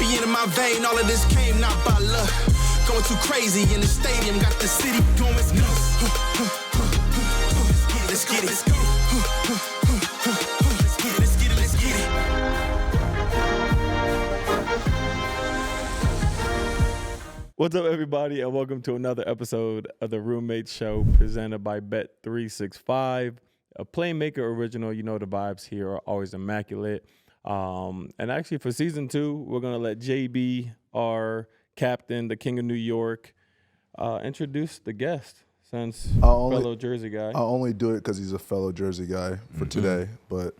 champion in my vein, all of this came not by luck. Going too crazy in the stadium, got the city going. Let's go. Let's get it. Let's go. Let's get it. Let's get it. Let's get it. What's up, everybody, and welcome to another episode of the Roommates Show presented by Bet365, a Playmaker original. You know the vibes here are always immaculate. And actually, for season 2, we're gonna let JB, our captain, the King of New York, introduce the guest. Since fellow Jersey guy, I'll only do it because he's a fellow Jersey guy for today. But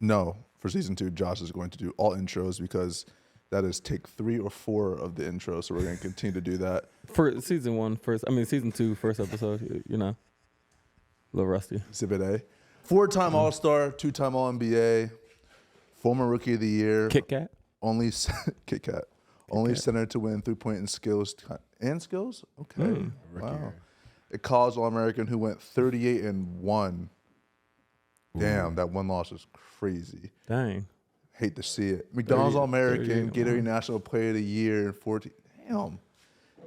no, for season 2, Josh is going to do all intros because that is take 3 or 4 of the intro. So we're going to continue to do that. For season 2, first episode, you know, a little rusty. Exhibit A. 4-time All-Star, 2-time All-NBA, former Rookie of the Year. Kit Kat? Kit Kat. Only center to win 3-point and skills. And skills? Okay. Wow. A college All-American who went 38-1. Damn, that one loss was crazy. Dang. Hate to see it. McDonald's All-American, Gatorade National Player of the Year in 14. Damn.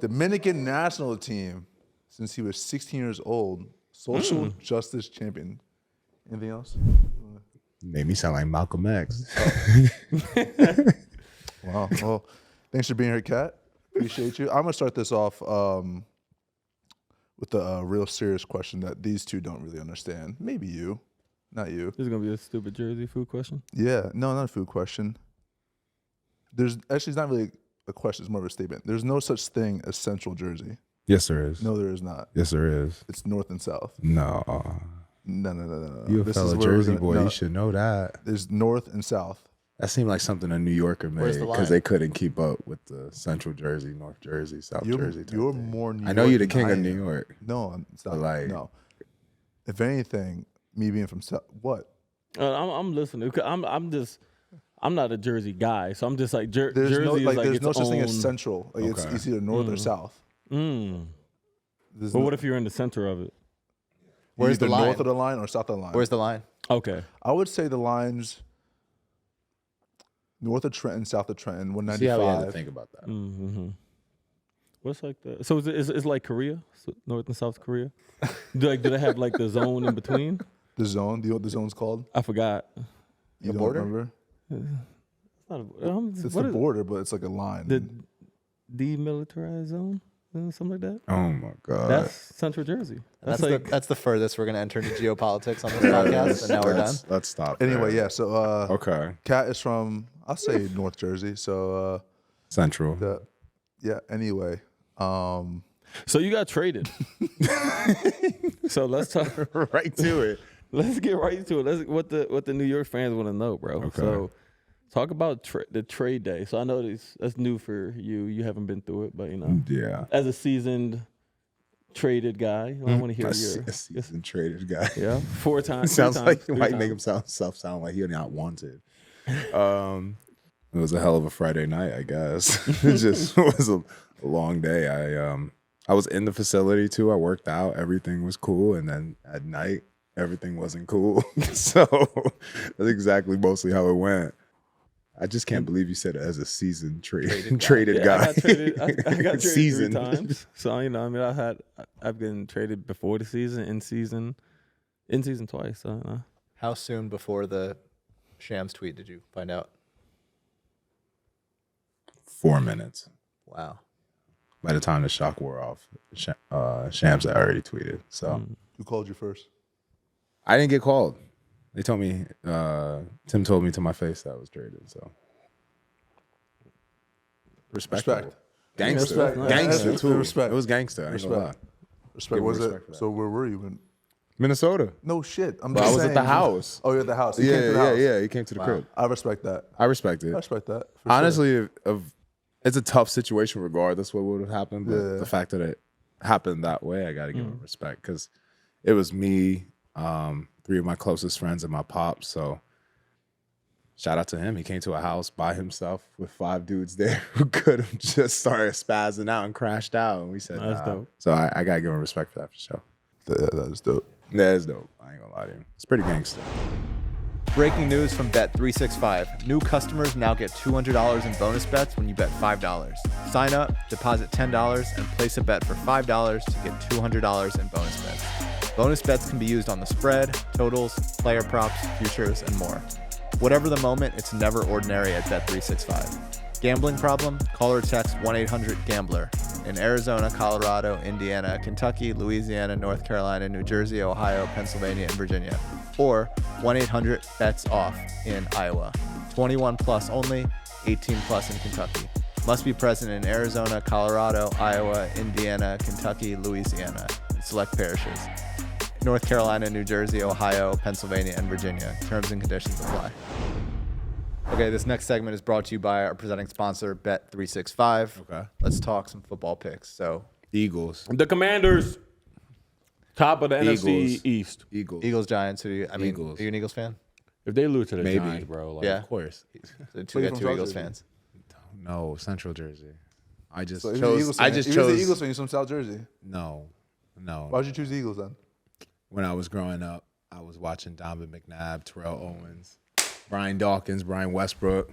Dominican national team since he was 16 years old. Social justice champion. Anything else? Made me sound like Malcolm X. Wow. Well, thanks for being here, Kat. Appreciate you. I'm going to start this off with a real serious question that these two don't really understand. Maybe you. Not you. This is going to be a stupid Jersey food question? Yeah. No, not a food question. Actually, it's not really a question. It's more of a statement. There's no such thing as Central Jersey. Yes, there is. No, there is not. Yes, there is. It's North and South. No. No. You a fellow Jersey boy. No. You should know that. There's North and South. That seemed like something a New Yorker made because they couldn't keep up with the Central Jersey, North Jersey, South Jersey. You're more New York. I know you're the king of New York. No, it's not. No. If anything, me being from South, what? I'm listening. I'm not a Jersey guy, so I'm just like Jersey is like there's no such own... thing as Central. Like it's either North or South. But what if you're in the center of it? Where's the line? North of the line or south of the line? Where's the line? Okay. I would say the lines north of Trenton, south of Trenton, 195. See how we had to think about that. Mm-hmm. What's like the... So it's like Korea? So North and South Korea? do they have like the zone in between? The zone? Do you know what the zone's called? I forgot. You don't remember? It's the border, but it's like a line. The demilitarized zone? Something like that? Oh, my God. That's Central Jersey. That's the furthest we're going to enter into geopolitics on this podcast, and now we're done. Let's stop Anyway, there. yeah, so... okay. Kat is from, I'll say North Jersey, so... Central. Yeah, anyway. So you got traded. So let's talk right to it. Let's get right to it. What the New York fans want to know, bro. Okay. So talk about the trade day. So I know that's new for you. You haven't been through it, but you know. Yeah. As a seasoned traded guy, I want to hear a seasoned traded guy. Yeah. 4 times. Sounds like he might make himself sound like he's not wanted. It was a hell of a Friday night, I guess. It just was a long day. I was in the facility too. I worked out. Everything was cool, and then at night everything wasn't cool. So that's exactly mostly how it went. I just can't believe you said it as a seasoned traded guy. I got traded seasoned 3 times. So you know, I mean, I've been traded before the season, in season twice. So How soon before the Shams tweet did you find out? 4 minutes. Wow. By the time the shock wore off, Shams had already tweeted. So Who called you first? I didn't get called. They told me, Tim told me to my face that I was traded. So respect. Gangster. Gangster too. Respect. It was gangster. I ain't gonna lie. Respect. Was it? So where were you in Minnesota? No shit. I was at the house. Oh, you're at the house. He came to the house. Yeah. He came to the crib. I respect that. I respect it. I respect that. Honestly, it's a tough situation regardless what would have happened. But the fact that it happened that way, I got to give him respect because it was me, 3 of my closest friends, and my pops. So shout out to him. He came to a house by himself with 5 dudes there who could have just started spazzing out and crashed out. And we said, that's dope. So I got to give him respect for that for sure. That is dope. That is dope. I ain't going to lie to you. It's pretty gangster. Breaking news from Bet365. New customers now get $200 in bonus bets when you bet $5. Sign up, deposit $10, and place a bet for $5 to get $200 in bonus bets. Bonus bets can be used on the spread, totals, player props, futures, and more. Whatever the moment, it's never ordinary at Bet365. Gambling problem? Call or text 1-800-GAMBLER. In Arizona, Colorado, Indiana, Kentucky, Louisiana, North Carolina, New Jersey, Ohio, Pennsylvania, and Virginia. Or 1-800-BETS-OFF in Iowa. 21 plus only, 18 plus in Kentucky. Must be present in Arizona, Colorado, Iowa, Indiana, Kentucky, Louisiana, and select parishes. North Carolina, New Jersey, Ohio, Pennsylvania, and Virginia. Terms and conditions apply. Okay, this next segment is brought to you by our presenting sponsor, Bet365. Okay. Let's talk some football picks. So, Eagles. The Commanders, top of the NFC East. Eagles, Giants. Eagles. Are you an Eagles fan? If they lose to the Maybe. Giants, bro, like, Yeah. Of course. So Where you two from, Eagles South fans. No, Central Jersey. I just So if you're the Eagles chose. I fan- just if you're the chose. Eagles fan, you're from South Jersey. No. Why'd you choose the Eagles then? When I was growing up, I was watching Donovan McNabb, Terrell Owens, Brian Dawkins, Brian Westbrook.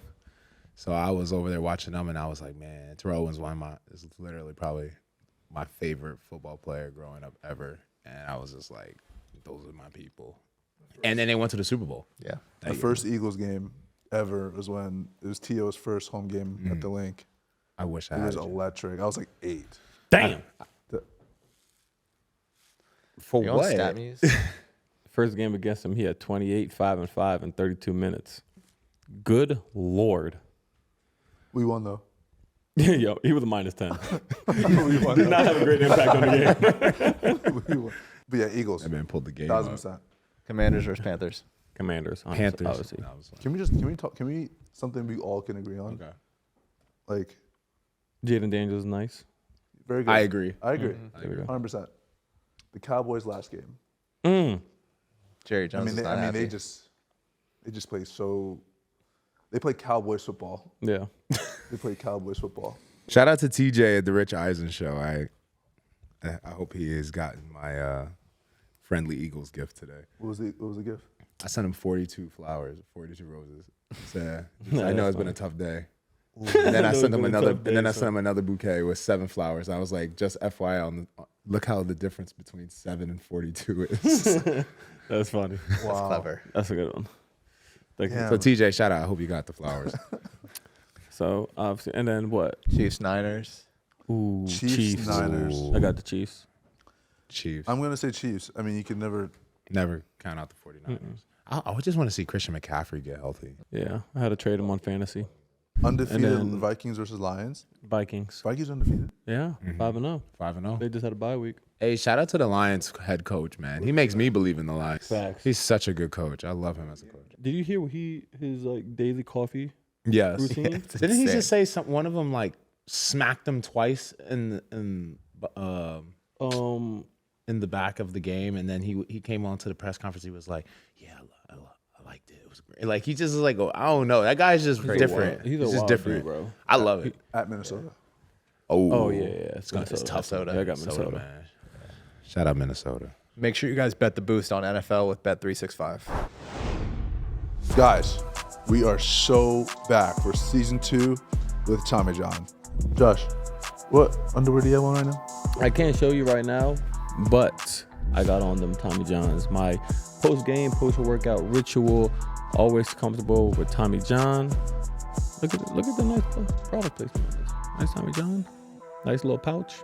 So I was over there watching them, and I was like, man, Terrell Owens is literally probably my favorite football player growing up ever. And I was just like, those are my people. And then they went to the Super Bowl. Yeah. The first Eagles game ever was when it was T.O.'s first home game at the Link. I wish I It had was it. electric. I was like 8. damn. For You on what? stat muse? First game against him, he had 28, 5-5 in 32 minutes. Good Lord. We won though. Yo, he was a -10. We won. Did not have a great impact on the game. We won. But yeah, Eagles. That man pulled the game up. 1,000%. Commanders versus Panthers. Commanders, Panthers. obviously. No, I was like, Can we something we all can agree on? okay. Like, Jaden Daniels is nice. very good. I agree. I agree. There we go. 100%. The Cowboys last game. Jerry Jones is not happy. they just play so. They play Cowboys football. Yeah. They play Cowboys football. Shout out to TJ at the Rich Eisen show. I hope he has gotten my friendly Eagles gift today. What was the gift? I sent him 42 flowers, 42 roses. So, I know it's been a tough day. And then I sent him another bouquet with 7 flowers. I was like, just FYI, look how the difference between 7 and 42 is. That's funny. Wow. Clever. That's a good one. Thank you. Yeah. So TJ, shout out. I hope you got the flowers. So, obviously, and then what? Chiefs, Niners. Ooh, Chiefs, Niners. I got the Chiefs. Chiefs. I'm gonna say Chiefs. I mean, you can never. Never count out the 49ers. I just want to see Christian McCaffrey get healthy. Yeah, I had to trade him on fantasy. Undefeated then- Vikings versus Lions. Vikings. Vikings undefeated. Yeah, 5-0. 5-0. They just had a bye week. Hey, shout out to the Lions head coach, man. He makes me believe in the Lions. Facts. He's such a good coach. I love him as a coach. Did you hear what his like daily coffee Yes. routine? Didn't he just say one of them like smacked him twice in the back of the game, and then he came on to the press conference. He was like, "Yeah, I liked it. It was great." Like he just is like, I don't know. That guy's just different. He's just wild different, dude, bro. I love it. At Minnesota. Oh yeah, It's tough. Yeah, I got Minnesota. man. Shout out Minnesota. Make sure you guys bet the boost on NFL with Bet365. Guys, we are so back for season 2 with Tommy John. Josh, what underwear do you have on right now? I can't show you right now, but I got on them Tommy Johns. My post-game, post-workout ritual, always comfortable with Tommy John. Look at the nice product placement on this. Nice Tommy John. Nice little pouch.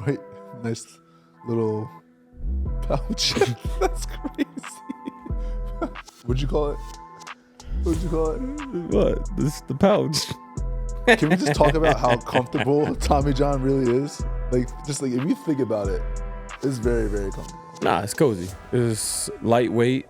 Right, nice little pouch. That's crazy. What'd you call it? What? This is the pouch. Can we just talk about how comfortable Tommy John really is? Like, just like if you think about it, it's very, very comfortable. Nah, it's cozy. It's lightweight.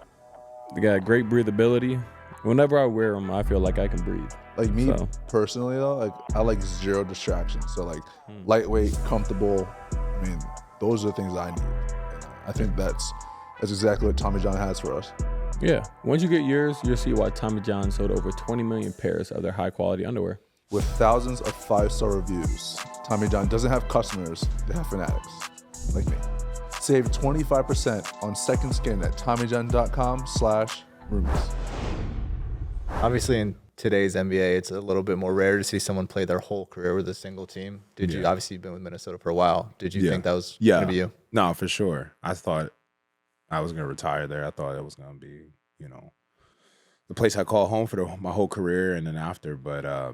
They got great breathability. Whenever I wear them, I feel like I can breathe. Like me So. personally though, like I like 0 distractions. So like lightweight, comfortable. I mean, those are the things I need. And I think that's exactly what Tommy John has for us. Yeah. Once you get yours, you'll see why Tommy John sold over 20 million pairs of their high-quality underwear. With thousands of 5-star reviews, Tommy John doesn't have customers, they have fanatics, like me. Save 25% on second skin at TommyJohn.com/ Roots. Obviously, in today's NBA, it's a little bit more rare to see someone play their whole career with a single team. Did you? Obviously, you've been with Minnesota for a while. Did you think that was going to be you? No, for sure. I thought I was going to retire there. I thought it was going to be, the place I call home for my whole career and then after. But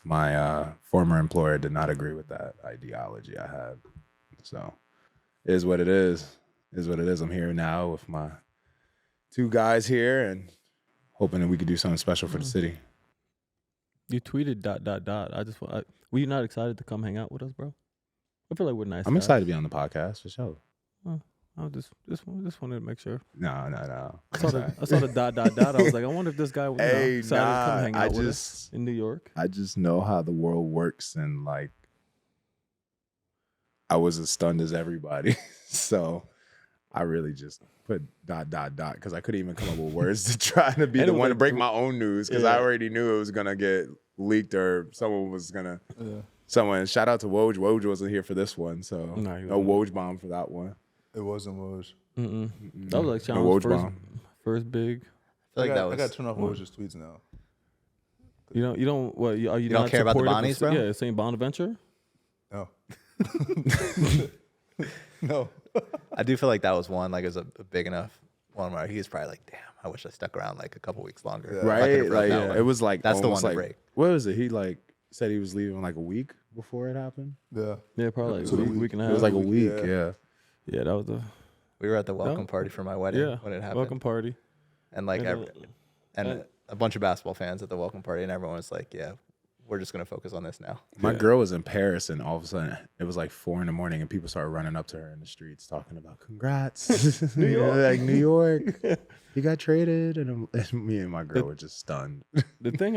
my former employer did not agree with that ideology I had. So it is what it is. It is what it is. I'm here now with my 2 guys here and hoping that we could do something special for the city. You tweeted ... Were you not excited to come hang out with us, bro? I feel like we're nice. I'm guys. excited to be on the podcast for sure. I just wanted to make sure. No. I saw the ... I was like, I wonder if this guy was excited to come hang out with us in New York. I just know how the world works, and like, I was as stunned as everybody. So I really just put ... because I couldn't even come up with words to try to be the one to break my own news because I already knew it was gonna get leaked or someone was gonna. Someone shout out to Woj. Woj wasn't here for this one, so no Woj bomb for that one. It wasn't Woj. That was like Shannon's first big. I feel like I got to turn off Woj's tweets now. You don't. What? Are you don't not care about the supportive Bonnies, bro? Yeah, St. Bonaventure. No. No. I do feel like that was one. Like, it was a big enough one where he was probably like, "Damn, I wish I stuck around like a couple weeks longer." Yeah. Right? Like, it was like that's the one like, to break. What was it? He like said he was leaving like a week before it happened. Yeah, probably like a week and a half. It was like a week. Yeah, that was the. We were at the welcome party for my wedding when it happened. Welcome party. And like a bunch of basketball fans at the welcome party, and everyone was like, "Yeah, we're just gonna focus on this now." My girl was in Paris, and all of a sudden it was like 4 a.m, and people started running up to her in the streets talking about "Congrats, New York, like New York, you got traded," and me and my girl were just stunned. The thing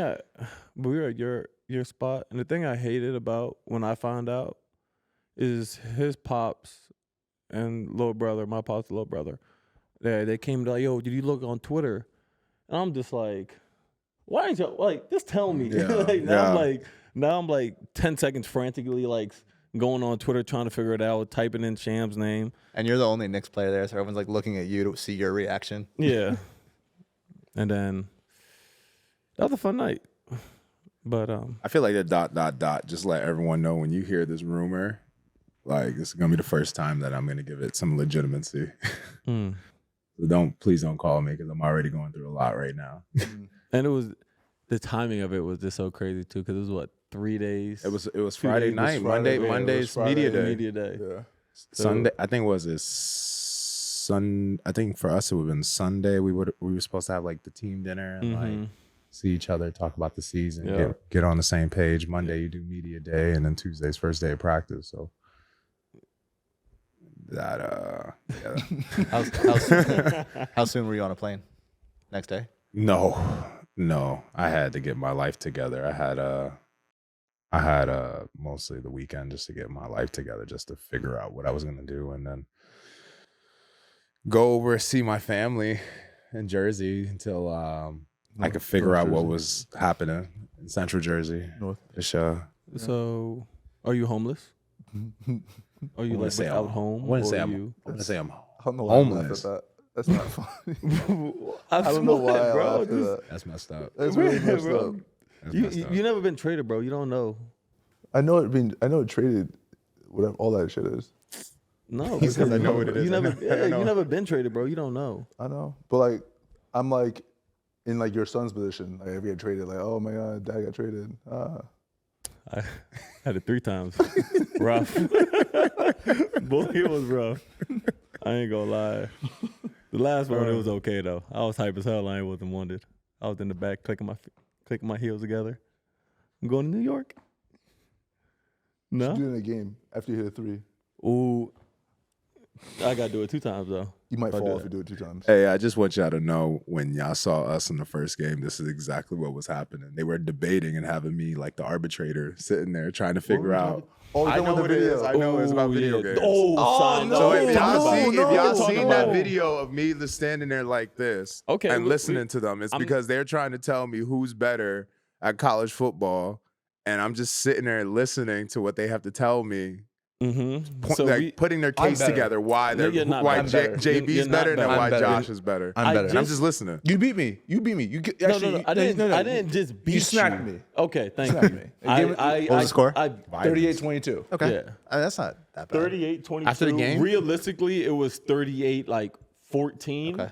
we were at your spot, and the thing I hated about when I found out is his pops and little brother, my pop's little brother. They came to like, "Yo, did you look on Twitter?" And I'm just like, why ain't you like just tell me? Now I'm like 10 seconds frantically like going on Twitter trying to figure it out, typing in Sham's name. And you're the only Knicks player there, so everyone's like looking at you to see your reaction. Yeah. And then that was a fun night. But I feel like the ... just let everyone know when you hear this rumor, like this is gonna be the first time that I'm gonna give it some legitimacy. So please don't call me because I'm already going through a lot right now. And it was the timing of it was just so crazy too because it was what 3 days. It was Friday night, Monday's media day. Yeah. Sunday, I think I think for us it would have been Sunday. We were supposed to have like the team dinner and like see each other, talk about the season, get on the same page. Monday you do media day, and then Tuesday's first day of practice. So that How soon were you on a plane? Next day? No, I had to get my life together. I had mostly the weekend just to get my life together, just to figure out what I was gonna do, and then go over see my family in Jersey until I could figure out what was happening in Central Jersey. So, are you homeless? Are you like without home? I wouldn't say I'm I don't know why I laughed homeless. at that. That's not funny. I don't know why I bro. laughed at that. That's messed up. That's really messed up. You never been traded, bro. You don't know. I know it traded, whatever all that shit is. No, He says I know what it is. You never been traded, bro. You don't know. I know, but like I'm like in like your son's position. Like if you get traded, like oh my god, dad got traded. I had it 3 times. Rough. Boy, it was rough. I ain't gonna lie. The last one, it was okay though. I was hype as hell. I wasn't wanted. I was in the back clicking my heels together. I'm going to New York. No. Do it in a game after you hit a 3. Ooh. I gotta do it 2 times though. You might fall if you do it 2 times. Hey, I just want y'all to know when y'all saw us in the first game, this is exactly what was happening. They were debating and having me like the arbitrator sitting there trying to figure out. Oh, I know what it is. I know it's about video games. No. So if y'all No. seen that video of me just standing there like this and listening to them, it's because they're trying to tell me who's better at college football, and I'm just sitting there listening to what they have to tell me putting their case better. together why No, you're not why better. JB's You're not better and better. why I'm better. Josh is better. I'm better. I'm just listening. You beat me. You No. I didn't just beat you. You smacked me. Okay, thank Smacked you. me. What was the score? 38-22. Okay. Yeah. That's not that bad. 38-22. After the game? Realistically, it was 38-14. Okay.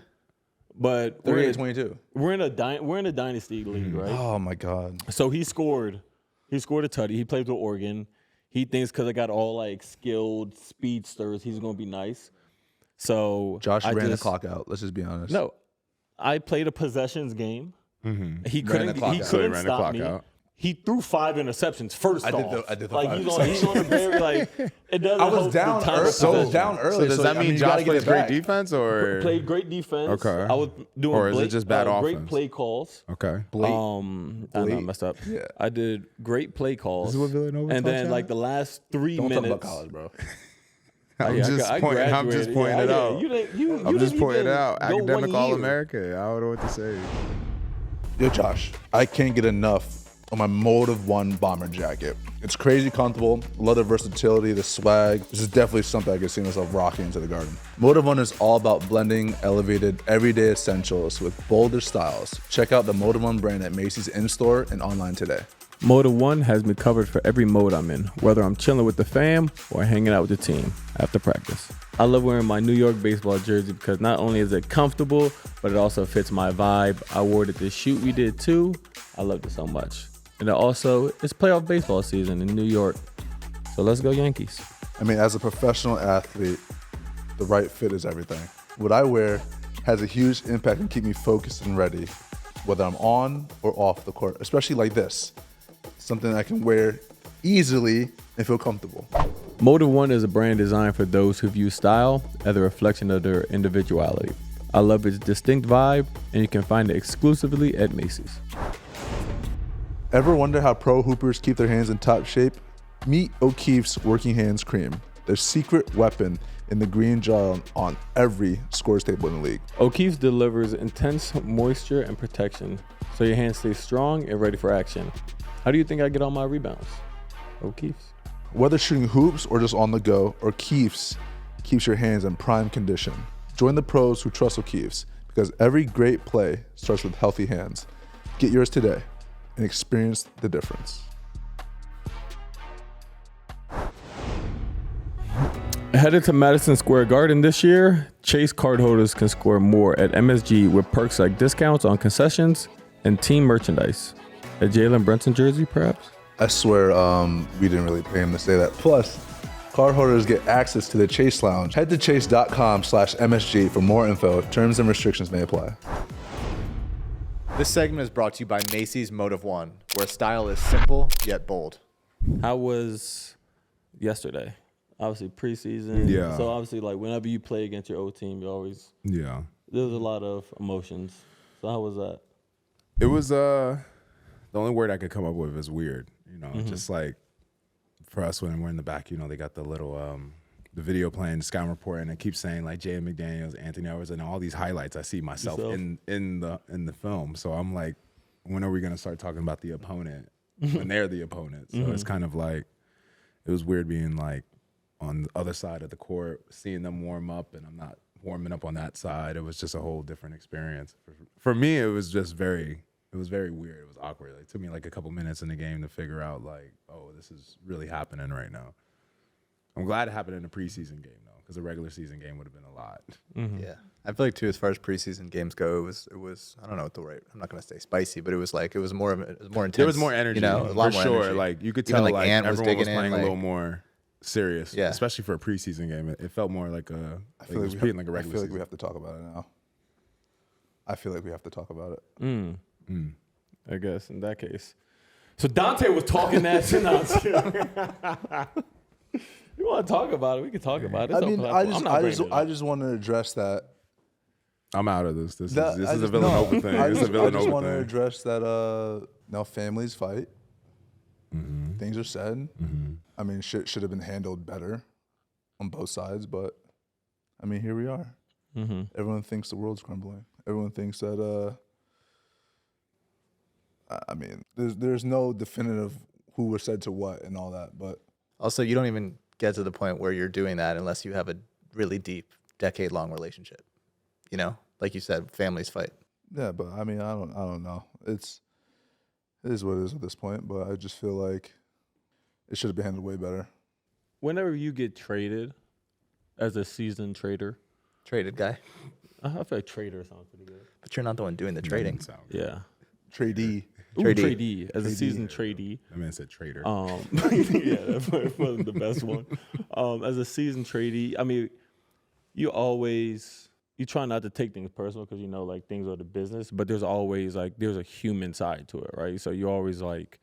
But 38-22. we're in a dynasty league, right? Oh my God. So he scored a tutty. He plays with Oregon. He thinks because I got all like skilled speedsters, he's gonna be nice. So Josh ran the clock out. Let's just be honest. No, I played a possessions game. He couldn't. clock He out. couldn't Ran the stop clock me. out. He threw 5 interceptions first I did off. the like 5 he's on a very like. It doesn't. I was help the down time early. of So I was possession. down early. So does that mean you gotta Josh get plays it great back. defense or Played great defense. Okay. I was doing Or is it just bad great offense? play calls. Okay. I know I messed up. Yeah. I did great play calls. This is what Villanova and taught then y'all? like the last 3 Don't minutes. talk about college, bro. I'm just pointing it out. I'm just pointing it out. Academic All-America. I don't know what to say. Yo, Josh, I can't get enough of my Motive 1 bomber jacket. It's crazy comfortable, love the versatility, the swag. This is definitely something I could see myself rocking into the garden. Motive 1 is all about blending elevated everyday essentials with bolder styles. Check out the Motive 1 brand at Macys in-store and online today. Motive 1 has me covered for every mode I'm in, whether I'm chilling with the fam or hanging out with the team after practice. I love wearing my New York baseball jersey because not only is it comfortable, but it also fits my vibe. I wore it at the shoot we did too. I loved it so much. And it also, it's playoff baseball season in New York. So let's go Yankees. I mean, as a professional athlete, the right fit is everything. What I wear has a huge impact and keep me focused and ready, whether I'm on or off the court, especially like this. Something I can wear easily and feel comfortable. Motive 1 is a brand designed for those who view style as a reflection of their individuality. I love its distinct vibe, and you can find it exclusively at Macy's. Ever wonder how pro hoopers keep their hands in top shape? Meet O'Keefe's Working Hands Cream, their secret weapon in the green jar on every scores table in the league. O'Keefe's delivers intense moisture and protection, so your hands stay strong and ready for action. How do you think I get all my rebounds? O'Keefe's. Whether shooting hoops or just on the go, O'Keefe's keeps your hands in prime condition. Join the pros who trust O'Keefe's because every great play starts with healthy hands. Get yours today and experience the difference. Headed to Madison Square Garden this year, Chase cardholders can score more at MSG with perks like discounts on concessions and team merchandise. A Jalen Brunson jersey, perhaps? I swear we didn't really pay him to say that. Plus, cardholders get access to the Chase Lounge. Head to chase.com/MSG for more info. Terms and restrictions may apply. This segment is brought to you by Macys Motive 1, where style is simple yet bold. How was yesterday? Obviously preseason. Yeah. So obviously, like whenever you play against your old team, you always there's a lot of emotions. So how was that? It was the only word I could come up with is weird. You know, just like for us when we're in the back, you know, they got the little the video playing, the scouting report, and it keeps saying like Jay McDaniels, Anthony Edwards, and all these highlights. I see myself in the film. So I'm like, when are we gonna start talking about the opponent when they're the opponent? So it's kind of like it was weird being like on the other side of the court, seeing them warm up, and I'm not warming up on that side. It was just a whole different experience. For me, it was just very weird. It was awkward. It took me like a couple minutes in the game to figure out like, oh, this is really happening right now. I'm glad it happened in a preseason game though, because a regular season game would have been a lot. Yeah, I feel like too, as far as preseason games go, it was I don't know what the right. I'm not gonna say spicy, but it was more intense. There was more energy, you know, a lot for more sure. energy. Like you could Even, tell, like, Ant was everyone was digging playing in, a little like- more serious, Yeah. especially for a preseason game. It felt more like a. I It feel was like treating like a regular I feel like season. we have to talk about it now. I feel like we have to talk about it. I guess in that case. So Donte was talking that shit out. You want to talk about it? We can talk about it. It's I mean, open I platform. I'm not bringing it up. just want to address that. I'm out of this. This That- is I a just- Villanova no, thing. I This is just, a I just Villanova want to thing. address that. Now families fight. Things are said. I mean, shit should have been handled better on both sides, but I mean, here we are. Everyone thinks the world's crumbling. Everyone thinks that. I mean, there's no definitive who was said to what and all that, but Also, you don't even get to the point where you're doing that unless you have a really deep, decade-long relationship. You know, like you said, families fight. Yeah, but I mean, I don't know. It is what it is at this point. But I just feel like it should have been handled way better. Whenever you get traded as a seasoned trader, Traded guy, I feel like trader sounds pretty good. but you're not the one doing the trading. Yeah. Tradee. Ooh, Tradee. tradee. As a seasoned tradee. I mean, I said trader. Yeah, that wasn't the best one. As a seasoned tradee, I mean, you try not to take things personal because, you know, like things are the business, but there's always like, there's a human side to it, right? So you always like,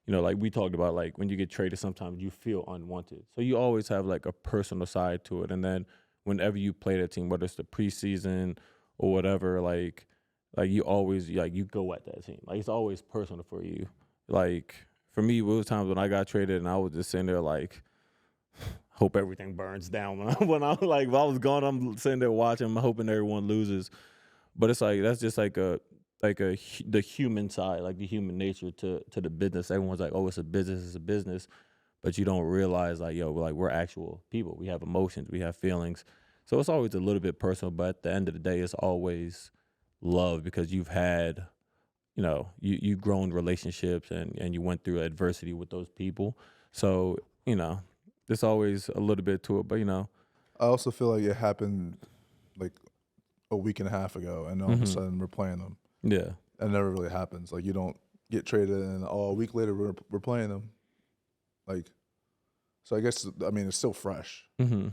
you know, like we talked about, like when you get traded, sometimes you feel unwanted. So you always have like a personal side to it. And then whenever you play that team, whether it's the preseason or whatever, like you always, like you go at that team. Like it's always personal for you. Like for me, there was times when I got traded and I was just sitting there like, hope everything burns down. When I like, if I was gone, I'm sitting there watching, I'm hoping everyone loses. But it's like, that's just like the human side, like the human nature to the business. Everyone's like, oh, it's a business. But you don't realize like, yo, like we're actual people. We have emotions, we have feelings. So it's always a little bit personal, but at the end of the day, it's always love because you've had, you know, you've grown relationships and you went through adversity with those people. So, you know, there's always a little bit to it, but you know. I also feel like it happened like a week and a half ago, and all of a sudden we're playing them. Yeah. That never really happens. Like you don't get traded, and a week later we're playing them. Like, so I guess it's still fresh. Mm-hmm.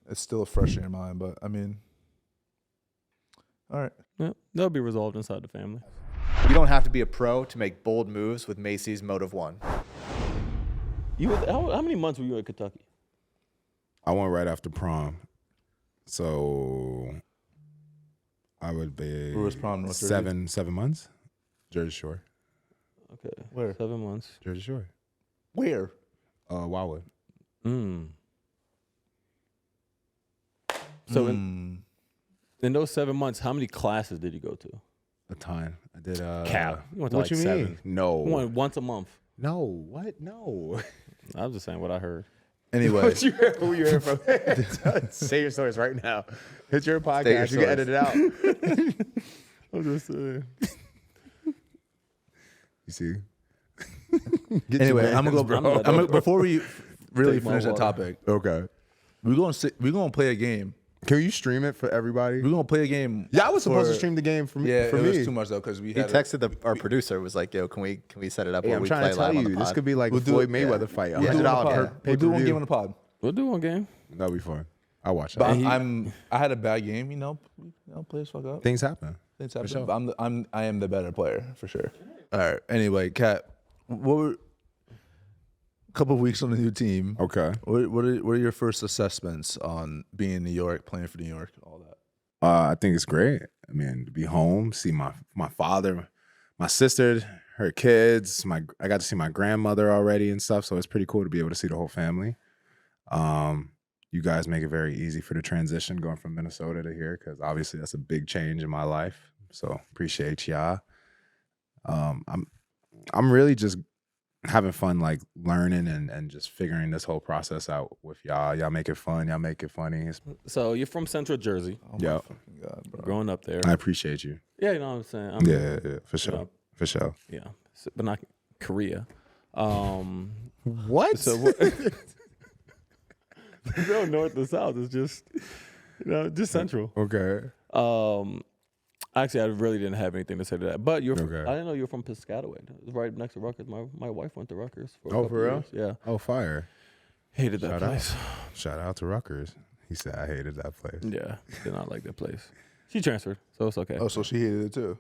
It's still fresh in your mind, but I mean, all right. Yeah, that'll be resolved inside the family. You don't have to be a pro to make bold moves with Macys Motive 1. How many months were you at Kentucky? I went right after prom. So I would be Where was prom? North Jersey? 7 months. Jersey Shore. Okay. Where? 7 months. Jersey Shore. Where? Wildwood. So in those 7 months, how many classes did you go to? A ton. I did Cap. You went to what like you 7. mean? No. You went once a month. No. What? No. I was just saying what I heard. Anyway, What you heard? Who you heard from? Say your stories right now. It's your podcast. You can edit it out. I'm just saying. You see? anyway, I'm gonna go. Before we really Take my finish that water. topic, Okay. we're gonna play a game. Can you stream it for everybody? We're gonna play a game. Yeah, I was supposed to stream the game for me. Yeah, for it me. was too much though because we He had texted our producer, was like, yo, can we set it up Hey, where I'm we trying play to tell live on the you, pod? this could be like We'll a do Floyd it, Mayweather fight. We'll do $100 per We'll do one pay-per-view. game on the pod. We'll do one game. That'll be fun. I'll watch But that. I had a bad game. You know, players fuck up. Things happen. Things happen. sure. But I am the better player for sure. All right. Anyway, Kat, what were a couple of weeks on the new team? Okay. What are your first assessments on being in New York, playing for New York, all that? I think it's great. I mean, to be home, see my father, my sister, her kids. I got to see my grandmother already and stuff. So it's pretty cool to be able to see the whole family. You guys make it very easy for the transition going from Minnesota to here because obviously that's a big change in my life. So appreciate y'all. I'm really just having fun, like learning and just figuring this whole process out with y'all. Y'all make it fun. Y'all make it funny. So you're from Central Jersey, Oh Yeah. my fucking God, bro. growing up there. I appreciate you. Yeah, you know what I'm saying. Yeah, for sure. know, For sure. Yeah, but not Korea. What? So there's no north or south. It's just, just central. Okay. Actually, I really didn't have anything to say to that. But Okay. I didn't know you were from Piscataway. It was right next to Rutgers. My wife went to Rutgers. For a Oh, couple for real? years. Yeah. Oh, fire. Hated that Shout out. place. Shout out to Rutgers. He said I hated that place. Yeah, did not like that place. She transferred, so it's okay. Oh, so she hated it too.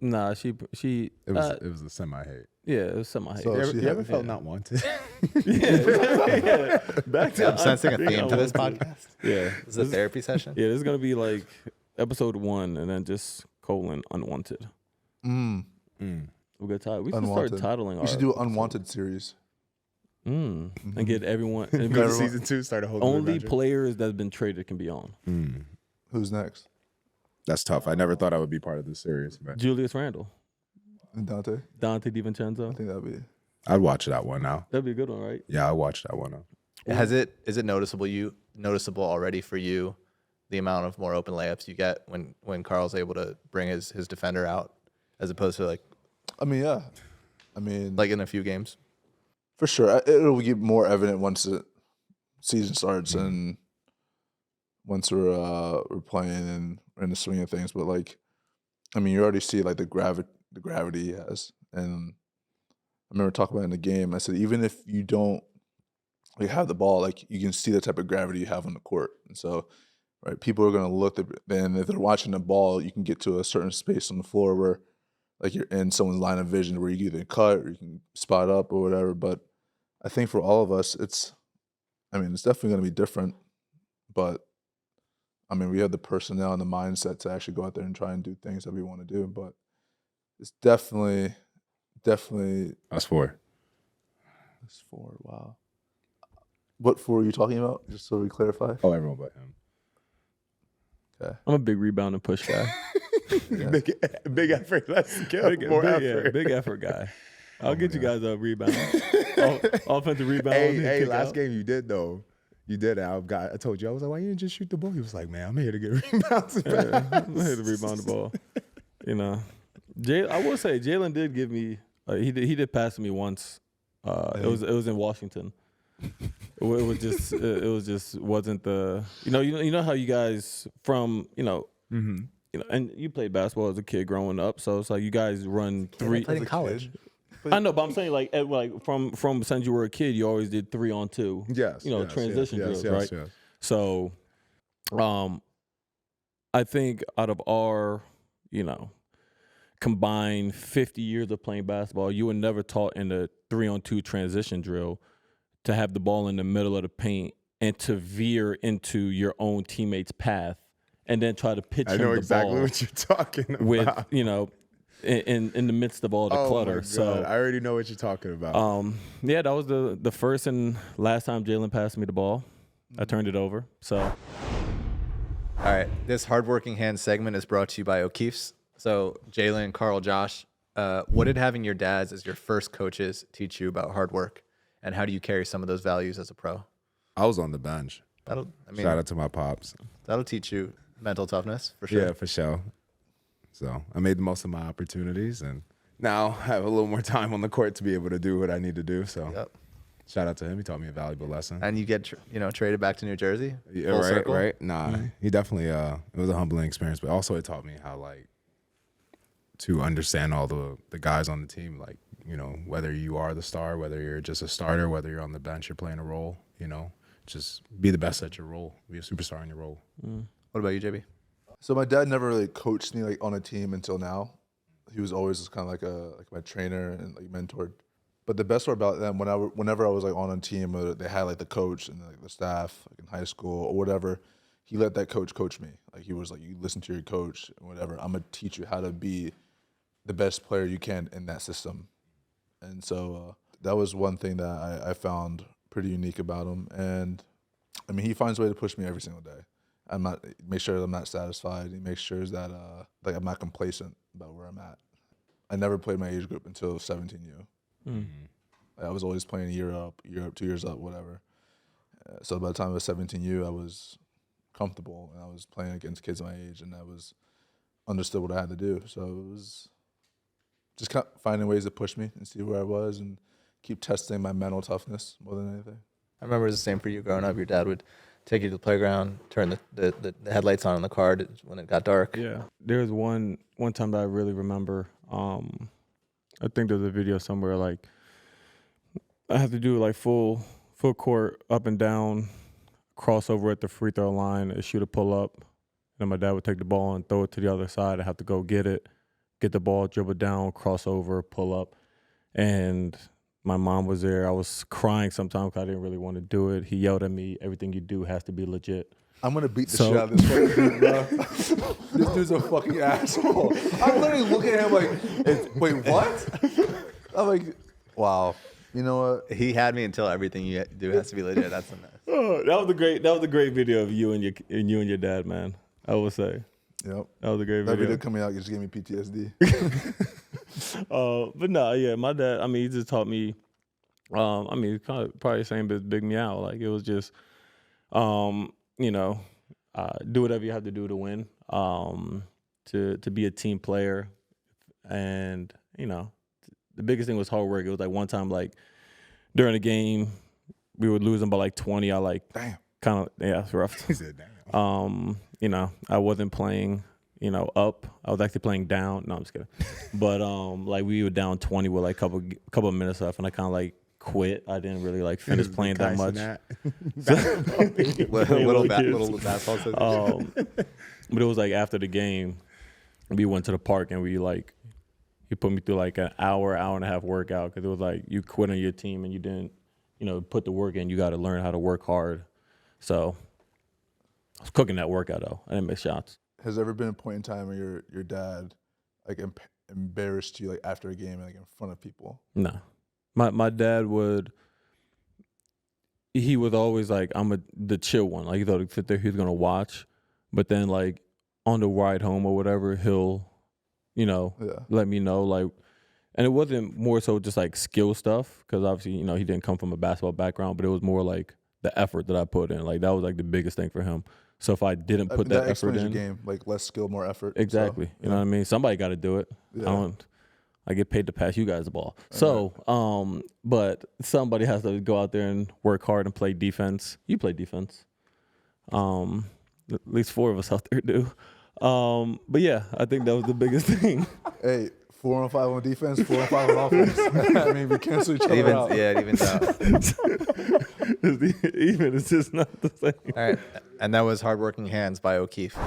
Nah, she It was a semi-hate. yeah, it was semi-hate. So she You ever had- felt not wanted? yeah. Back to I'm sensing a I think theme I to this wanted podcast. Yeah, This is a therapy session. yeah. This is gonna be like episode 1, and then just : unwanted. Mm. We'll get titled. We should Unwanted. start titling. We should do an unwanted series. and get everyone. And Everyone- Season 2 started holding only players that's been traded can be on. Who's next? That's tough. I never thought I would be part of this series, but Julius Randle, And Donte. Donte DiVincenzo. I think that'd be. I'd watch that one now. That'd be a good one, right? Yeah, I watched that one now. Is it noticeable already for you the amount of more open layups you get when Carl's able to bring his defender out as opposed to like I mean, yeah. I mean, like in a few games? for sure. It'll get more evident once the season starts and once we're playing and we're in the swing of things. But like, I mean, you already see like the gravity he has. And I remember talking about it in the game. I said, even if you don't like have the ball, like you can see the type of gravity you have on the court. And so, right, people are going to look. Then if they're watching the ball, you can get to a certain space on the floor where, like, you're in someone's line of vision where you can either cut or you can spot up or whatever. But I think for all of us, it's definitely going to be different. But I mean, we have the personnel and the mindset to actually go out there and try and do things that we want to do. But it's definitely. That's 4. That's 4. Wow. What 4 are you talking about? Just so we clarify. Oh, everyone but him. Okay. I'm a big rebound and push guy. Big effort. Let's go. More effort. Yeah, big effort guy. I'll get you guys a rebound. Offensive rebound. Hey, last out. game you did though. You did it. I told you, I was like, why you didn't just shoot the ball? He was like, man, I'm here to get rebounds. Yeah, I'm here to rebound the ball. You know, I will say Jalen did give me. He did pass to me once. It was in Washington. It just wasn't the you know how you guys from and you played basketball as a kid growing up, so it's like you guys run 3 in college. I know, but I'm saying like from since you were a kid, you always did 3-on-2. Yes, transition drills, yes, right? Yes. So, I think out of our combined 50 years of playing basketball, you were never taught in the 3-on-2 transition drill to have the ball in the middle of the paint and to veer into your own teammate's path and then try to pitch him the ball. I know exactly what you're talking about. With, in the midst of all the clutter. My God. So I already know what you're talking about. Yeah, that was the first and last time Jalen passed me the ball. I turned it over. So, all right, this hardworking hand segment is brought to you by O'Keefe's. So, Jalen, Carl, Josh, what did having your dads as your first coaches teach you about hard work, and how do you carry some of those values as a pro? I was on the bench. Shout out to my pops. That'll teach you mental toughness for sure. Yeah, for sure. So I made the most of my opportunities, and now I have a little more time on the court to be able to do what I need to do. So, shout out to him. He taught me a valuable lesson. And you get traded back to New Jersey. Yeah, full right, circle? right. Nah, he definitely. It was a humbling experience, but also it taught me how to understand all the guys on the team. Like, whether you are the star, whether you're just a starter, whether you're on the bench, you're playing a role. Just be the best at your role. Be a superstar in your role. What about you, JB? So my dad never really coached me on a team until now. He was always just kind of like my trainer and mentored. But the best part about them, whenever I was on a team, they had the coach and the staff in high school or whatever. He let that coach me. He was like, you listen to your coach and whatever. I'm gonna teach you how to be the best player you can in that system. And so that was one thing that I found pretty unique about him. And I mean, he finds a way to push me every single day. Make sure that I'm not satisfied. He makes sure that I'm not complacent about where I'm at. I never played my age group until 17U. Mm-hmm. I was always playing a year up, 2 years up, whatever. So by the time I was 17U, I was comfortable and I was playing against kids my age, and I was understood what I had to do. So it was just kind of finding ways to push me and see where I was and keep testing my mental toughness more than anything. I remember it was the same for you growing up. Your dad would take you to the playground, turn the headlights on the car when it got dark. Yeah. There was one time that I really remember. I think there's a video somewhere I had to do full court up and down, crossover at the free throw line, and shoot a pull up. Then my dad would take the ball and throw it to the other side. I have to go get the ball, dribble down, crossover, pull up. And my mom was there. I was crying sometimes because I didn't really want to do it. He yelled at me, everything you do has to be legit. I'm going to beat the shit out of this fucking dude, bro. This dude's a fucking asshole. I'm literally looking at him wait, what? I'm like, wow. You know what? He had me until everything you do has to be legit. That's a mess. Oh, that was a great video of you and your dad, man. I will say. Yep. That was a great video. That video coming out just gave me PTSD. But no, yeah, my dad, he just taught me I mean, it's kind of probably the same as Big Meow. Like, it was just, you know, do whatever you have to do to win, to be a team player. And, you know, the biggest thing was hard work. It was like one time, like, during the game, we were losing by like 20. I like Damn. kind of, yeah, it's rough. He said, damn. You know, I wasn't playing, you know, up. I was actually playing down. No, I'm just kidding. But like we were down 20 with like couple of minutes left, and I kind of like quit. I didn't really like finish playing that much. little basketball. But it was like after the game, we went to the park and he put me through like an hour and a half workout, because it was like you quit on your team and you didn't, you know, put the work in. You got to learn how to work hard. So I was cooking that workout though. I didn't miss shots. Has there ever been a point in time where your dad like embarrassed you like after a game, like in front of people? No, my dad he was always like, the chill one. Like, he thought he'd sit there, he was gonna watch, but then like on the ride home or whatever, he'll, you know, let me know, like. And it wasn't more so just like skill stuff, because obviously, you know, he didn't come from a basketball background, but it was more like the effort that I put in. Like, that was like the biggest thing for him. So if I didn't put that effort in, your game, like less skill, more effort. Exactly. So, you know what I mean? Somebody got to do it. Yeah. I get paid to pass you guys the ball. So, but somebody has to go out there and work hard and play defense. You play defense. At least 4 of us out there do. But yeah, I think that was the biggest thing. Hey, 4 on 5 on defense, 4 on 5 on offense. I mean, we cancel each other out. Yeah, it evens out. Even it's just not the same. All right, and that was Hardworking Hands by O'Keefe.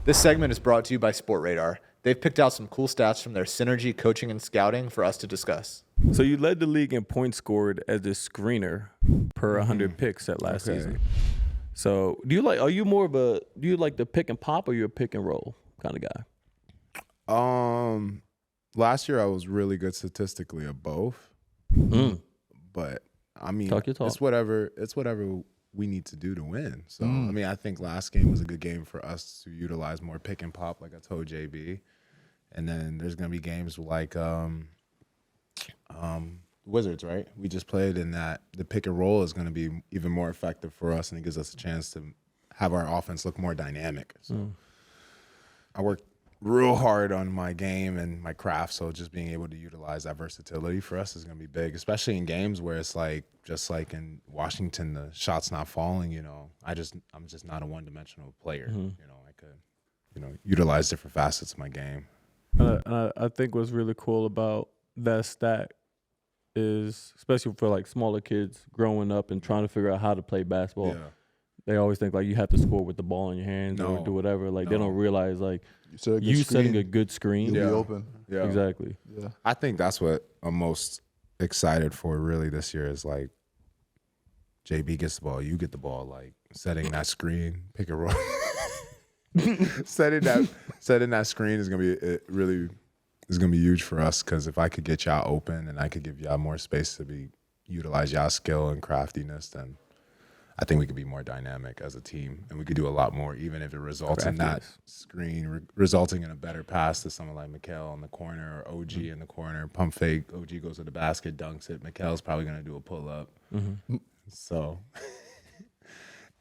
This segment is brought to you by Sportradar. They've picked out some cool stats from their synergy coaching and scouting for us to discuss. So you led the league in points scored as a screener per 100 picks at last season. So do you like the pick and pop, or you're a pick and roll kind of guy? Last year I was really good statistically at both. But I mean, Talk your talk. it's whatever we need to do to win. So I mean, I think last game was a good game for us to utilize more pick and pop, like I told JB. And then there's gonna be games like Wizards, right? We just played in that. The pick and roll is gonna be even more effective for us, and it gives us a chance to have our offense look more dynamic. So I worked real hard on my game and my craft, so just being able to utilize that versatility for us is going to be big, especially in games where it's like, just like in Washington, the shot's not falling, you know. I'm just not a one-dimensional player. You know, I could, you know, utilize different facets of my game. I think what's really cool about that stat is, especially for like smaller kids growing up and trying to figure out how to play basketball, they always think like you have to score with the ball in your hands or do whatever. Like they don't realize like you setting a good screen. You'll be open. Yeah, exactly. Yeah, I think that's what I'm most excited for really this year is like JB gets the ball, you get the ball, like setting that screen, pick and roll. setting that screen is gonna be huge for us, because if I could get y'all open and I could give y'all more space to utilize y'all skill and craftiness, then I think we could be more dynamic as a team, and we could do a lot more, even if it results in that screen resulting in a better pass to someone like Mikal in the corner or OG in the corner. Pump fake, OG goes to the basket, dunks it. Mikal's probably going to do a pull-up. So,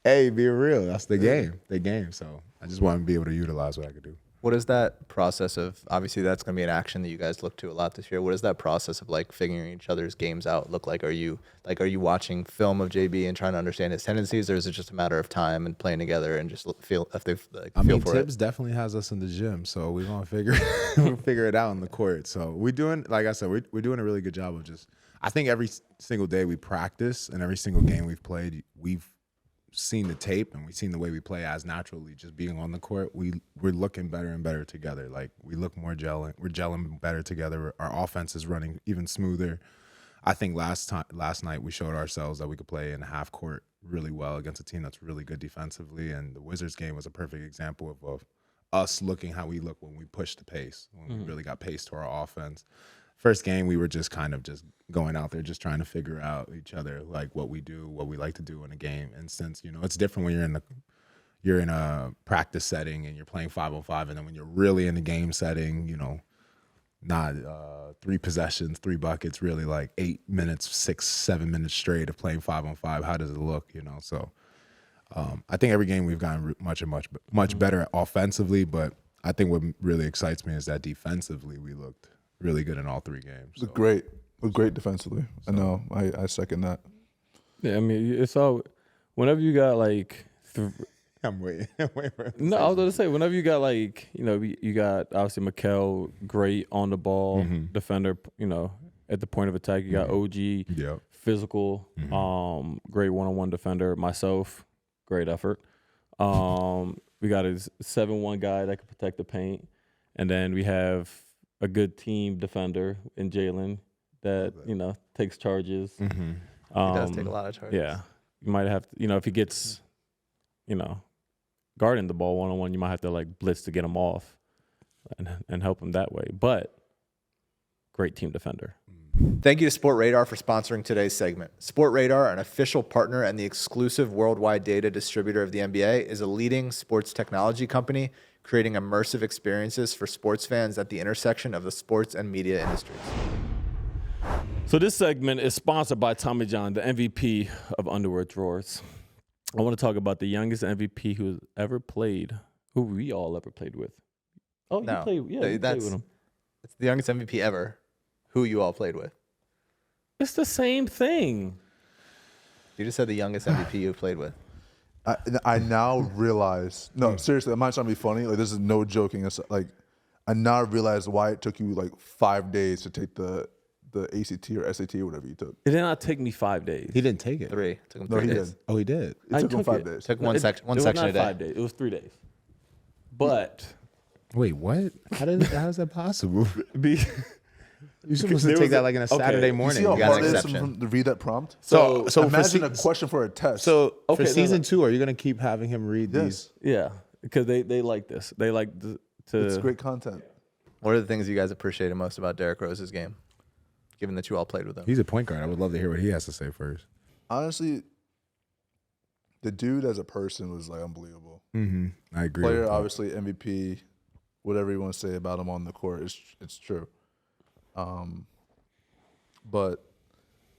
hey, be real. That's the game. So I just want to be able to utilize what I could do. What is that process of, obviously that's going to be an action that you guys look to a lot this year. What does that process of like figuring each other's games out look like? Are you watching film of JB and trying to understand his tendencies, or is it just a matter of time and playing together and just feel if they like, feel for Tibbs it? definitely has us in the gym, so we're going to figure it out on the court. So we're doing, like I said, we're doing a really good job of just, I think every single day we practice and every single game we've played, we've seen the tape and we've seen the way we play as naturally just being on the court. We're looking better and better together. Like we look more gelling. We're gelling better together. Our offense is running even smoother. I think last night we showed ourselves that we could play in half court really well against a team that's really good defensively. And the Wizards game was a perfect example of us looking how we look when we push the pace, when we really got pace to our offense. First game, we were just kind of just going out there, just trying to figure out each other, like what we do, what we like to do in a game. And since, you know, it's different when you're in a practice setting and you're playing 5-on-5, and then when you're really in the game setting, you know, not 3 possessions, 3 buckets, really like 8 minutes, 6, 7 minutes straight of playing 5-on-5. How does it look? So I think every game we've gotten much better offensively, but I think what really excites me is that defensively we looked really good in all 3 games. So. We're great defensively. I know. I second that. Yeah, I mean, it's all whenever you got like. I'm waiting. No, I was going to say, whenever you got like, you got obviously Mikal, great on the ball defender, at the point of attack. You got OG, physical, great one-on-one defender. Myself, great effort. We got a 7-1 guy that can protect the paint. And then we have a good team defender in Jalen that, takes charges. He does take a lot of charges. Yeah. You might have to, if he gets, guarding the ball one-on-one, you might have to like blitz to get him off and help him that way. But great team defender. Thank you to Sportradar for sponsoring today's segment. Sportradar, an official partner and the exclusive worldwide data distributor of the NBA, is a leading sports technology company creating immersive experiences for sports fans at the intersection of the sports and media industries. So this segment is sponsored by Tommy John, the MVP of underwear drawers. I want to talk about the youngest MVP who's ever played, who we all ever played with. Oh, No, you played with him. It's the youngest MVP ever. Who you all played with? It's the same thing. You just said the youngest MVP you played with. I now realize. No, seriously, I'm not trying to be funny. Like, this is no joking. It's like, I now realize why it took you like 5 days to take the ACT or SAT or whatever you took. It did not take me 5 days. He didn't take it. 3. Took him No, 3 he days. did. Oh, he did. It took him 5 it. days. Took one It section was a not day. 5 days. It was 3 days. But Wait, what? How is that possible? be, You're supposed There to was take that a- like in a okay. Saturday You morning. see how got hard an it is exception. to read that prompt? So for Imagine a question for a test. So Okay, for no, season no. 2, are you gonna keep having him read these? yes, yeah, because they like this. They like to. it's great content. What are the things you guys appreciated most about Derrick Rose's game, given that you all played with him? He's a point guard. I would love to hear what he has to say first. Honestly, the dude as a person was like unbelievable. I agree. Player, with that. obviously MVP. Whatever you want to say about him on the court, it's true. But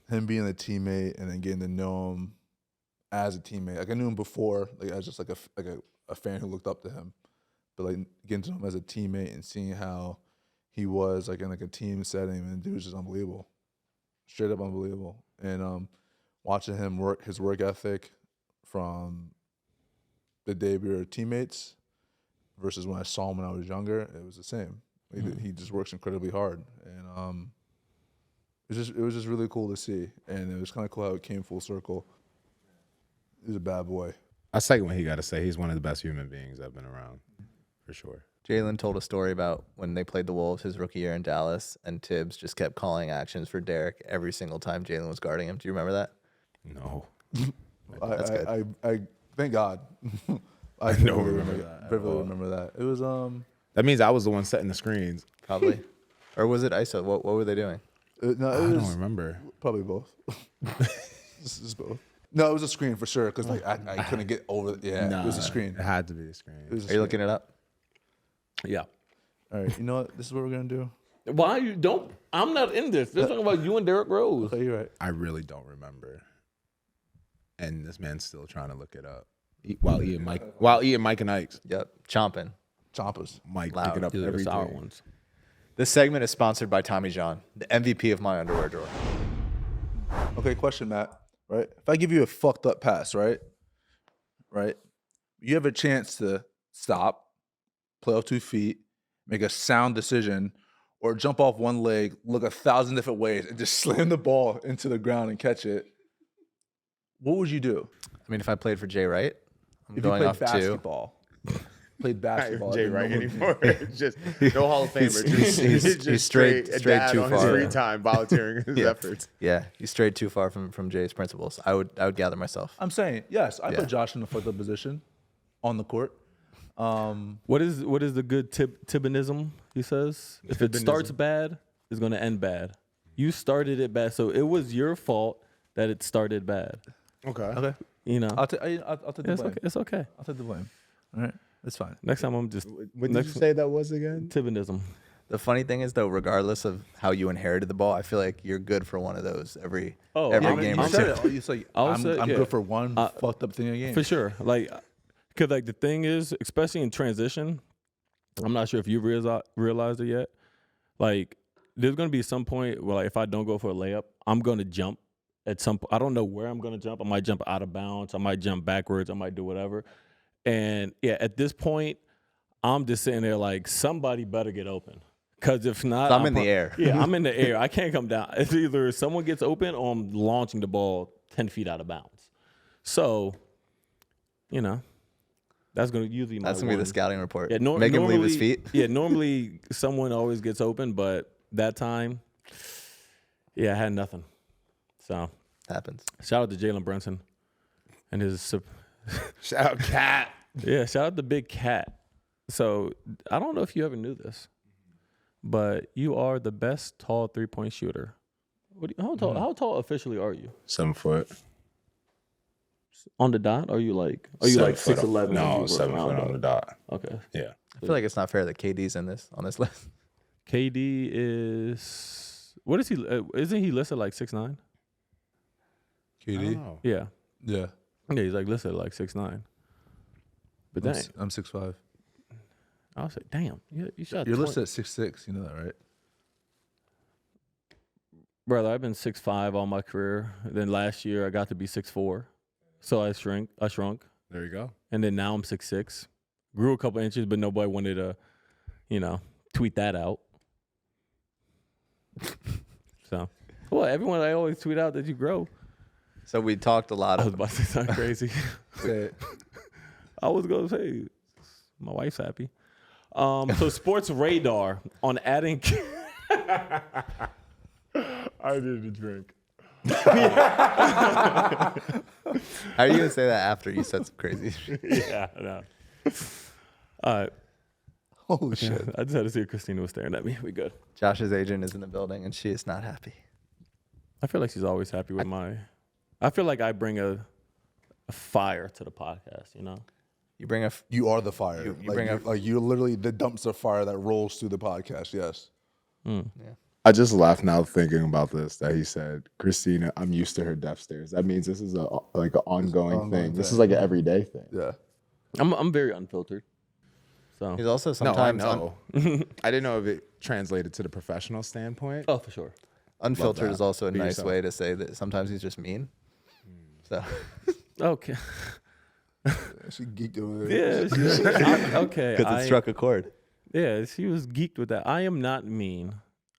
him being a teammate and then getting to know him as a teammate, like I knew him before, like as just like a fan who looked up to him, but like getting to know him as a teammate and seeing how he was like in like a team setting, and the dude was just unbelievable, straight up unbelievable. And watching him work, his work ethic from the day we were teammates versus when I saw him when I was younger, it was the same. He just works incredibly hard, and it was just really cool to see, and it was kind of cool how it came full circle. He's a bad boy. I second what he got to say. He's one of the best human beings I've been around, for sure. Jalen told a story about when they played the Wolves his rookie year in Dallas, and Tibbs just kept calling actions for Derrick every single time Jalen was guarding him. Do you remember that? No. That's good. I thank God. I don't vividly remember that at Vividly all. remember that. It was That means I was the one setting the screens. Probably. Or was it ISO? What were they doing? no, I it was don't remember. probably both. Just both. No, it was a screen for sure because like I couldn't get over. Yeah, it was a screen. It had to be the screen. It was a Are you looking it up? Yeah. All right, you know what? This is what we're gonna do. Why you don't? I'm not in this. They're talking about you and Derrick Rose. Okay, you're right. I really don't remember. And this man's still trying to look it up while eating Mike and Ike's. Yep. Chomping. Chompers. Mike Loud. picking up These are the everything. sour ones. This segment is sponsored by Tommy John, the MVP of my underwear drawer. Okay, question, Matt. Right? If I give you a fucked up pass, right? You have a chance to stop, play off 2 feet, make a sound decision, or jump off one leg, look 1,000 different ways, and just slam the ball into the ground and catch it. What would you do? I mean, if I played for Jay Wright, I'm If going you off played 2. basketball. Played basketball. Jay I didn't Wright know what- anymore. Just no Hall of Famer. he's straight a dad too on far. his free time, volunteering his efforts. Yeah, you strayed too far from Jay's principles. I would gather myself. I'm saying, yes, I Yeah. put Josh in the fucked up position on the court. What is the good Tibbonism? He says if it starts bad, it's going to end bad. You started it bad, so it was your fault that it started bad. Okay. You know, I'll take the it's blame. okay. It's okay. I'll take the blame. All right. It's fine. Next time I'm just What did next you say that was again? Tibbonism. The funny thing is, though, regardless of how you inherited the ball, I feel like you're good for one of those every game. You or said two. it. It's like, I'm good for one fucked up thing a game. For sure. Like, because like the thing is, especially in transition, I'm not sure if you realized it yet. Like, there's going to be some point where, like, if I don't go for a layup, I'm going to jump at some point. I don't know where I'm going to jump. I might jump out of bounds. I might jump backwards. I might do whatever. And, yeah, at this point, I'm just sitting there like, somebody better get open. Because if not, I'm in the air. Yeah, I'm in the air. I can't come down. It's either someone gets open or I'm launching the ball 10 feet out of bounds. So, you know, that's going to usually That's going to be the scouting report. Yeah, Make him leave his feet. Yeah, normally someone always gets open, but that time, yeah, I had nothing. So, Happens. shout out to Jalen Brunson and his Shout out Cat. yeah, shout out to Big Cat. So, I don't know if you ever knew this, but you are the best tall 3-point shooter. How tall officially are you? 7 foot. On the dot? Are you like 6'11"? No, 7 foot on the dot. Okay. Yeah. I feel like it's not fair that KD's on this list. KD is what is he? Isn't he listed like 6'9"? KD? Oh. Yeah. Yeah. Yeah, he's like listed like 6'9". But dang, I'm 6'5". I was like, damn, you shot. You're 20. listed at 6'6". You know that, right? Brother, I've been 6'5" all my career. Then last year I got to be 6'4", so I shrunk, There you go. and then now I'm 6'6". Grew a couple inches, but nobody wanted to, tweet that out. So, well, everyone I always tweet out that you grow. So we talked a lot I was of. about to say something crazy. Say it. I was gonna say, my wife's happy. So Sportradar on adding. I need a drink. How are you gonna say that after you said some crazy shit? Yeah, no. All right. Holy shit. I just had to see if Christina was staring at me. We good. Josh's agent is in the building, and she is not happy. I feel like she's always happy with I feel like I bring a fire to the podcast, You bring a. You are the fire. You bring you're literally the dumpster fire that rolls through the podcast. Yes. Yeah. I just laughed now thinking about this, that he said, Christina, I'm used to her death stares. That means this is an ongoing thing. This is like an everyday thing. Yeah. I'm very unfiltered. So He's also No, sometimes I know. I didn't know if it translated to the professional standpoint. oh, for sure. unfiltered that. is also a Be nice yourself. way to say that sometimes he's just mean. So Okay. She geeked over there. Yeah. Okay. because it struck a chord. Yeah, she was geeked with that. I am not mean.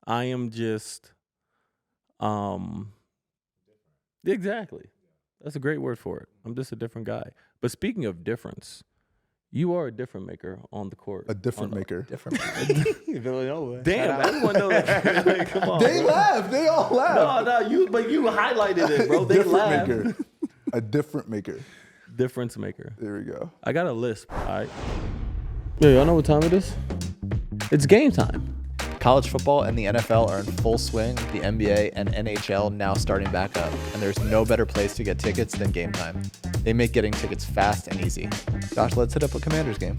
I am just, exactly. That's a great word for it. I'm just a different guy. But speaking of difference, you are a different maker on the court. A different maker. Different. Villanova. Damn, everyone knows that. Like, come on. They bro. laughed. They all laughed. No, you highlighted it, bro. They Different laughed. maker. A different maker. Difference maker. There we go. I got a lisp, all right? Yeah, y'all know what time it is? It's game time. College football and the NFL are in full swing. The NBA and NHL now starting back up, and there's no better place to get tickets than Gametime. They make getting tickets fast and easy. Josh, let's hit up a Commanders game.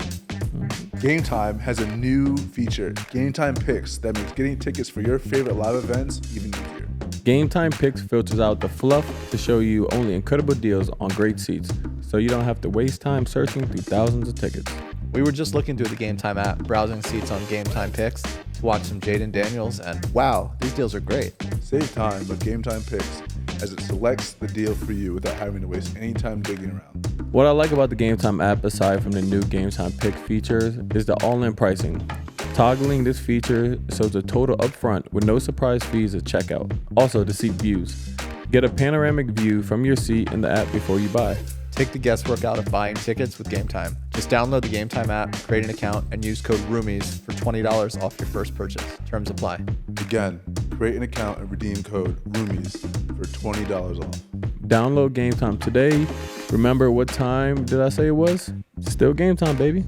Gametime has a new feature, Gametime Picks, that makes getting tickets for your favorite live events even easier. Game Time Picks filters out the fluff to show you only incredible deals on great seats, so you don't have to waste time searching through thousands of tickets. We were just looking through the Gametime app, browsing seats on Gametime Picks to watch some Jaden Daniels, and wow, these deals are great. Save time with Gametime Picks as it selects the deal for you without having to waste any time digging around. What I like about the Game Time app, aside from the new Game Time Pick features, is the all-in pricing. Toggling this feature shows the total upfront with no surprise fees at checkout. Also, the seat views. Get a panoramic view from your seat in the app before you buy. Take the guesswork out of buying tickets with Gametime. Just download the Gametime app, create an account, and use code ROOMIES for $20 off your first purchase. Terms apply. Again, create an account and redeem code ROOMIES for $20 off. Download Game Time today. Remember what time did I say it was? Still Game Time, baby.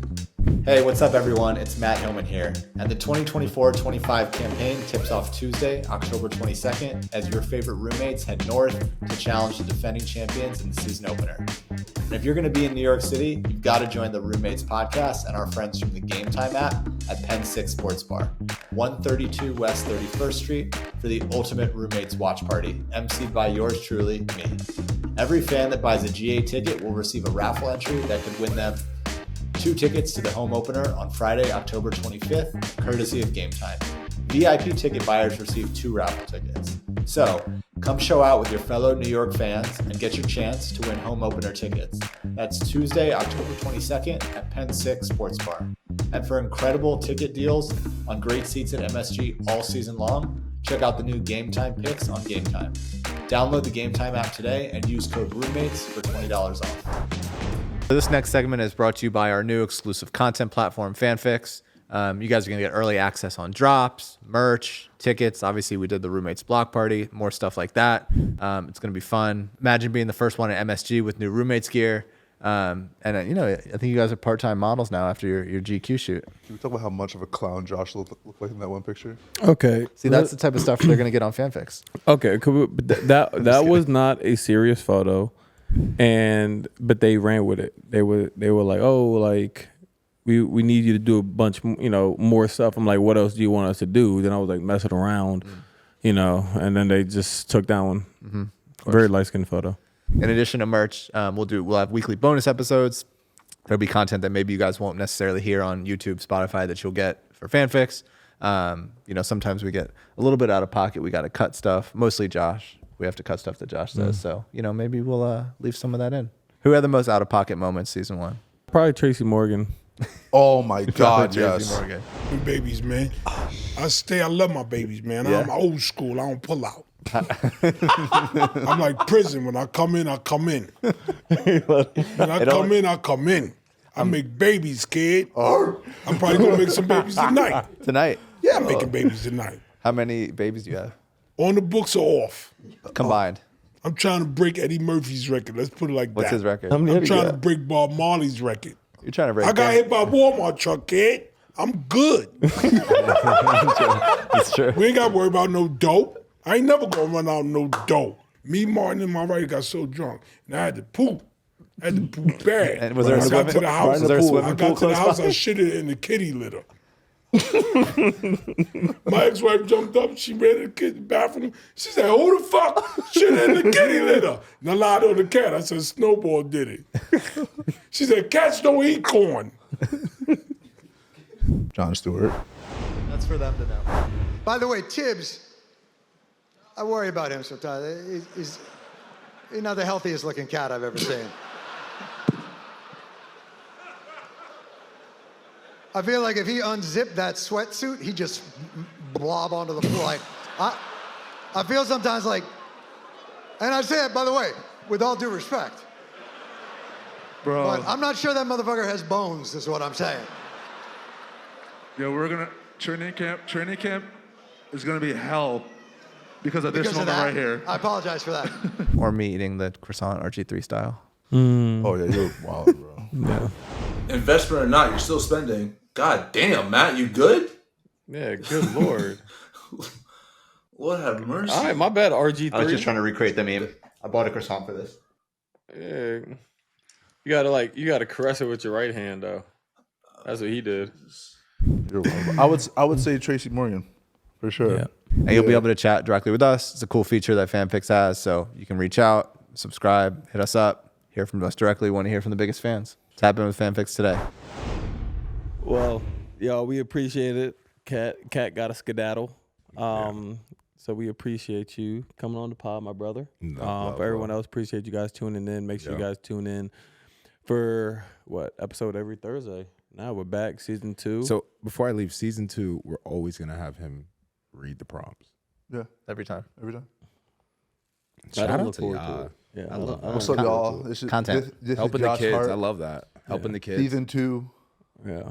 Hey, what's up, everyone? It's Matt Hillman here. And the 2024-25 campaign tips off Tuesday, October 22nd, as your favorite roommates head north to challenge the defending champions in the season opener. And if you're going to be in New York City, you've got to join the Roommates podcast and our friends from the Gametime app at Penn 6 Sports Bar, 132 West 31st Street, for the ultimate roommates watch party, emceed by yours truly, me. Every fan that buys a GA ticket will receive a raffle entry that could win them 2 tickets to the home opener on Friday, October 25th, courtesy of Gametime. VIP ticket buyers receive 2 raffle tickets. So, come show out with your fellow New York fans and get your chance to win home opener tickets. That's Tuesday, October 22nd at Penn 6 Sports Bar. And for incredible ticket deals on great seats at MSG all season long, check out the new Gametime picks on Gametime. Download the Gametime app today and use code ROOMMATES for $20 off. This next segment is brought to you by our new exclusive content platform, Fanfix. You guys are going to get early access on drops, merch, tickets. Obviously, we did the Roommates block party, more stuff like that. It's going to be fun. Imagine being the first one at MSG with new Roommates gear. And, I think you guys are part-time models now after your GQ shoot. Can we talk about how much of a clown Josh looked like in that one picture? Okay. See, that's the type of stuff they're going to get on Fanfix. Okay. That was not a serious photo, but they ran with it. They were like, oh, like, we need you to do a bunch, more stuff. I'm like, what else do you want us to do? Then I was like messing around, and then they just took that one. Mm-hmm. Very light-skinned photo. In addition to merch, we'll have weekly bonus episodes. There'll be content that maybe you guys won't necessarily hear on YouTube, Spotify that you'll get for Fanfix. Sometimes we get a little bit out of pocket. We got to cut stuff. Mostly Josh. We have to cut stuff that Josh says. So, maybe we'll leave some of that in. Who had the most out of pocket moments season 1? Probably Tracy Morgan. Oh my God, yes. Morgan. Babies, man. I love my babies, man. Yeah. I'm old school. I don't pull out. I'm like prison. When I come in, I come in. When I come in, I come in. I make babies, kid. I'm probably going to make some babies tonight. Tonight? Yeah, I'm making babies tonight. How many babies do you have? On the books or off? Combined. I'm trying to break Eddie Murphy's record. Let's put it like What's that. his record? I'm trying to break Bob Marley's record. You're trying to break I got hit by a Walmart truck, kid. I'm good. It's true. We ain't got to worry about no dope. I ain't never going to run out no dope. Me, Martin, and my right got so drunk, and I had to poop. I had to poop bad. And was there a I got to the house. Was there a swimming I got pool to the close house. by? I shitted in the kitty litter. My ex-wife jumped up. She ran to the bathroom. She said, "Who the fuck shit in the kitty litter?" And I lied on the cat. I said, "Snowball did it." She said, "Cats don't eat corn." Jon Stewart. That's for them to know. By the way, Tibbs, I worry about him sometimes. He's not the healthiest looking cat I've ever seen. I feel like if he unzipped that sweatsuit, he'd just blob onto the floor. Like, I feel sometimes like, and I say it, by the way, with all due respect. Bro. But I'm not sure that motherfucker has bones, is what I'm saying. Yo, we're gonna training camp is gonna be hell because of this Because of moment that, right here. I apologize for that. Or me eating the croissant RG3 style. Oh yeah, you're wild, bro. Yeah. Investment or not, you're still spending. God damn, Matt, you good? Yeah, good Lord. Lord have mercy. All right, my bad, RG3. I was just trying to recreate the meme. I bought a croissant for this. Yeah. You gotta caress it with your right hand though. That's what he did. You're wild. I would say Tracy Morgan, for sure. Yeah. And you'll be able to chat directly with us. It's a cool feature that Fanfix has, so you can reach out, subscribe, hit us up, hear from us directly. We want to hear from the biggest fans. Tap in with Fanfix today. Well, y'all, we appreciate it. Cat got a skedaddle. So we appreciate you coming on the pod, my brother. For everyone else, appreciate you guys tuning in. Make sure you guys tune in for episode every Thursday. Now we're back, season 2. So before I leave, season 2, we're always gonna have him read the prompts. Yeah, Every time. every time. Shout don't out look to forward to y'all. it. Yeah, I love What's up, y'all? This is Content. This helping is the Josh kids. Hart. I love that. Helping the kids. Season 2 Yeah.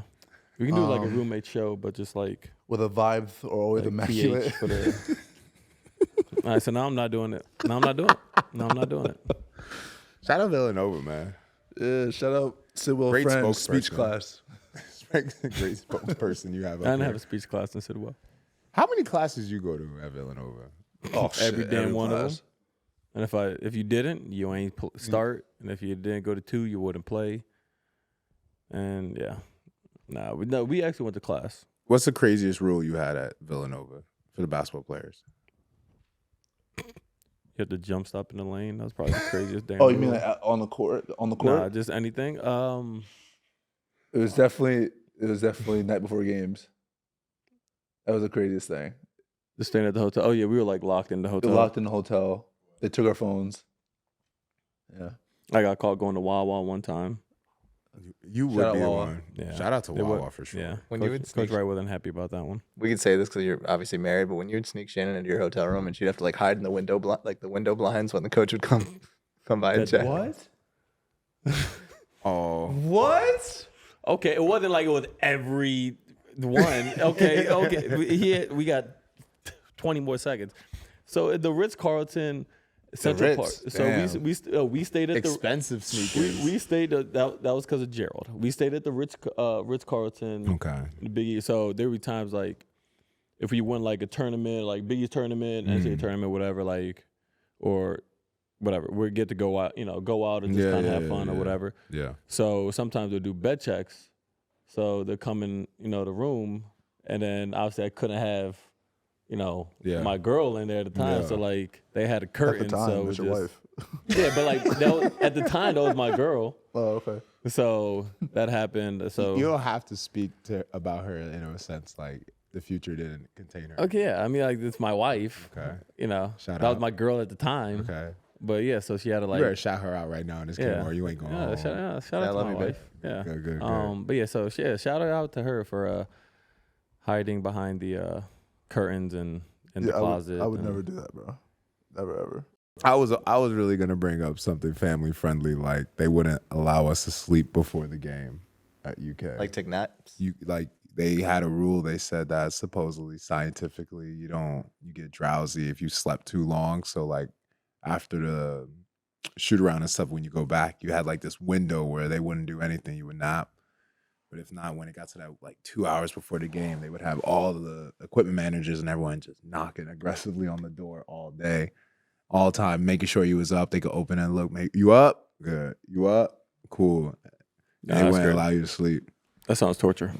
We can do like a roommate show, but just like with a vibe or always like immaculate. PH for the. All right, so now I'm not doing it. No, I'm not doing it. Shout out Villanova, man. Yeah, shout out Sidwell Great Friends speech spokesperson. class. Great spokesperson you have. I Up didn't here. have a speech class in Sidwell. How many classes you go to at Villanova? Oh, Every shit, damn one of them. And if you didn't, you ain't start. And if you didn't go to 2, you wouldn't play. And yeah, we actually went to class. What's the craziest rule you had at Villanova for the basketball players? You have to jump stop in the lane. That was probably the craziest damn. Oh, you rule. mean like on the court? On the court? Nah, just anything. It was definitely night before games. That was the craziest thing. Just staying at the hotel. Oh yeah, we were like locked in the We hotel. were locked in the hotel. They took our phones. Yeah. I got caught going to Wawa one time. You Shout would out be Wawa. one. Yeah. Shout out to They Wawa would- for sure. Yeah. When Coach, you would sneak- Coach Wright wasn't happy about that one. We could say this because you're obviously married, but when you would sneak Shannon into your hotel room and she'd have to like hide in the window, the window blinds when the coach would come by and check. What? Oh, What? Okay, it wasn't like it was every one. Okay. We got 20 more seconds. So at the Ritz-Carlton Central Ritz, Park. So we stayed at Expensive sneakers. we stayed at, that was because of Gerald. We stayed at the Ritz-Carlton. okay. The Big E. So there were times like if we won like a tournament, like Big East tournament, NCAA tournament, whatever, like or whatever, we get to go out, and just kind of have fun or whatever. Yeah. So sometimes they'll do bed checks. So they'll come in, the room, and then obviously I couldn't have, my girl in there at the time. Yeah. So like they had a curtain. At the time, so it's it your just- wife. Yeah, but like at the time that was my girl. Oh, okay. So that happened. So You don't have to speak about her in a sense like the future didn't contain her. okay, yeah. I mean, like it's my wife. Okay. that Shout was out. my girl at the time. Okay. But yeah, so she had to You like better shout her out right now in this game, or you ain't going. Yeah, shout out to love my you, wife. babe. Yeah. Good. But yeah, so shout out to her for hiding behind the curtains and in the closet. I would never do that, bro. Never ever. I was really gonna bring up something family friendly, like they wouldn't allow us to sleep before the game at UK. Like take naps. They had a rule. They said that supposedly scientifically you get drowsy if you slept too long. So like after the shoot around and stuff, when you go back, you had like this window where they wouldn't do anything. You would nap. But if not, when it got to that like 2 hours before the game, they would have all the equipment managers and everyone just knocking aggressively on the door all day, all the time, making sure you was up. They could open and look, you up? Good. You up? Cool. Nah, They that's wouldn't great. allow you to sleep. That sounds torture.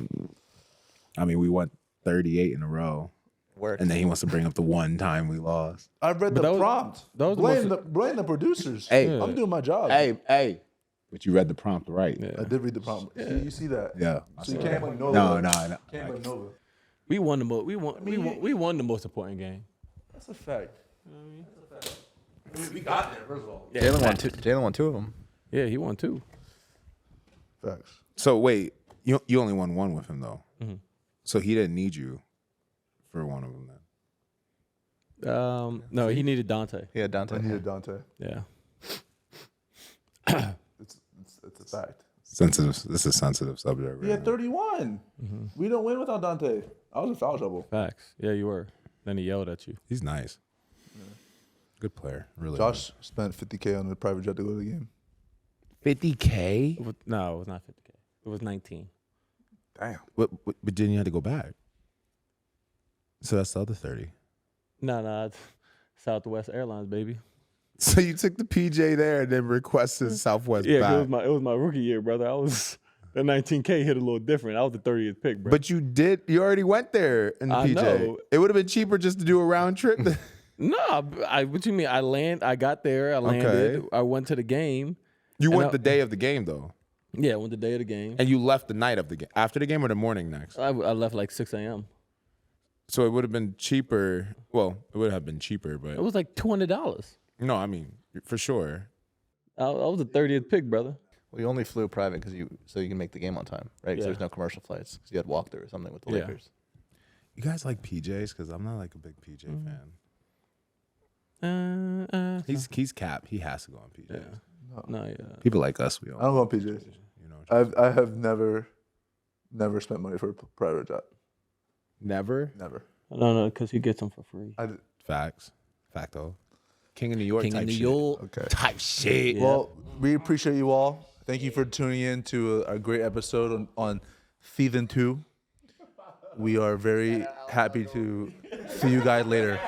I mean, we won 38 in a row. Work. And then he wants to bring up the one time we lost. I read But the that was- prompt. that was the blame the producers. Hey. I'm doing my job. Hey. But you read the prompt right. Yeah. I did read the prompt. See, you see that? Yeah. So you can't blame Nova. No. Can't blame Nova. We won the most. We won the most important game. That's a fact. We got there, first of all. Yeah, Jalen won two of them. Yeah, he won 2. Facts. So wait, you only won one with him though. Mhm. So he didn't need you for one of them then. No, he needed Donte. Yeah, Donte. I needed Donte. Yeah. It's a fact. Sensitive. This is a sensitive subject. He had 31. We don't win without Donte. I was in foul trouble. Facts. Yeah, you were. Then he yelled at you. He's nice. Good player. Really. Josh spent $50K on a private jet to go to the game. 50K. No, it was not 50K. It was 19. Damn. But then you had to go back. So that's the other 30. No, it's Southwest Airlines, baby. So you took the PJ there and then requested Southwest Yeah, back. it was my rookie year, brother. That 19K hit a little different. I was the 30th pick, bro. But you already went there in the I PJ. know. It would have been cheaper just to do a round trip. No, what you mean? I got there. I landed. Okay. I went to the game. You And went I- the day of the game though. Yeah, I went the day of the game. And you left the night of the game. After the game or the morning next? I left like 6 a.m. So it would have been cheaper. Well, it would have been cheaper, but It was like $200. no, I mean, for sure. I was the 30th pick, brother. Well, you only flew private so you can make the game on time, right? Because Yeah. there's no commercial flights. Because you had walkthrough or something with the Yeah. Lakers. You guys like PJs? Because I'm not like a big PJ fan. He's cap. He has to go on PJs. Yeah. No, yeah. People like us, we all. I don't go on PJs. You know, I have never spent money for a private jet. Never. Never. No, because he gets them for free. I did. facts, facto. King of New York King type of New shit. York. Okay. Type shit. Well, we appreciate you all. Thank you for tuning in to a great episode on season 2. We are very happy to see you guys later.